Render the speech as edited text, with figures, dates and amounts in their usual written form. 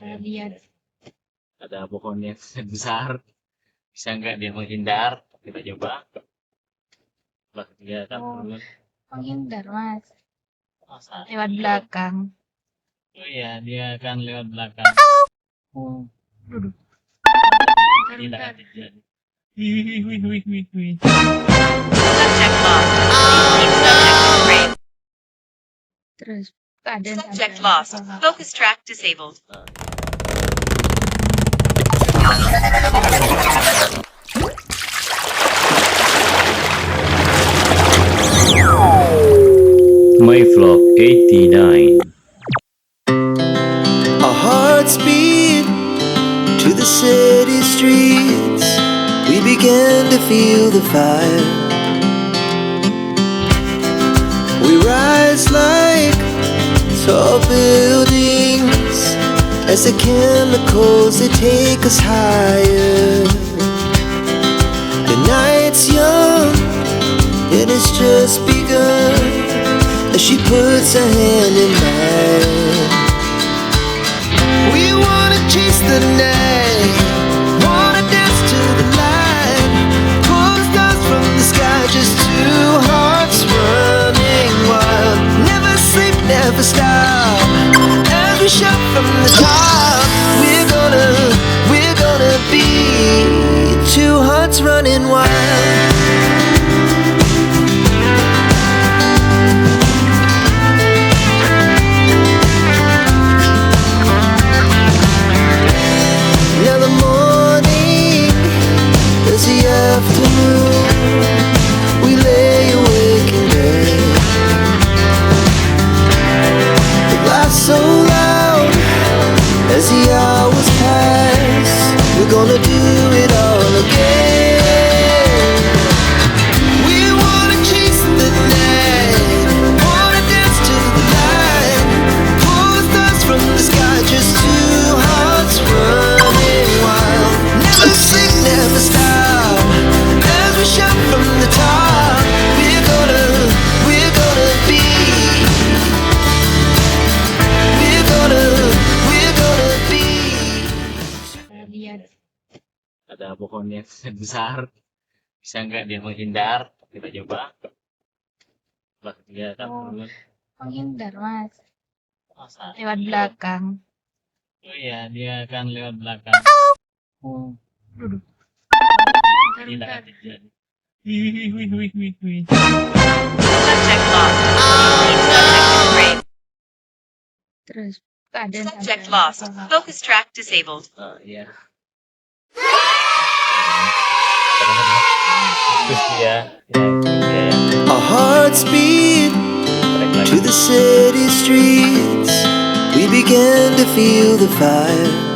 Lihat. Ada pohon yang besar, bisa nggak dia menghindar? Kita coba. Lah dia akan Oh. turun. Menghindar, Mas. Masa? Lewat belakang. Oh iya, dia akan lewat belakang. Oh. Duduk. Tidak akan terjadi. Wih, wih, wih, wih, wih. Subject lost. Please keep subject on the brain. Terus keadaan Subject lost. Focus track disabled. MyVlog 89. Our hearts beat to the city streets. We began to feel the fire. We rise like tall buildings as the chemicals they take us higher. The night's young and it's just begun as she puts her hand in mine. We wanna chase the night, wanna dance to the light, pull the stars from the sky, just two hearts running wild. Never sleep, never stop, as we shout from the top. We're gonna be two hearts running wild. Now the morning is the afternoon. We lay awake in bed. The laughs so loud as the hours pass. We're gonna do it all again. We wanna chase the night, wanna dance to the light, pull the stars from the sky, just two hearts running wild. Never sleep, never stop, as we shout from the top. We're gonna be. We're gonna be. Lihat. Ada pohon yang besar, bisa nggak dia menghindar? Kita coba. Lah dia akan Oh. turun. Menghindar, Mas. Masa? Lewat belakang. Oh iya, dia akan lewat belakang. Oh. Duduk. Tidak akan terjadi. Wih, wih, wih, wih, wih. Subject lost. Please keep subject on the brain. Terus keadaan Subject lost. Focus track disabled. Oh iya. Terus dia, ya. Our hearts beat to the city streets. We began to feel the fire.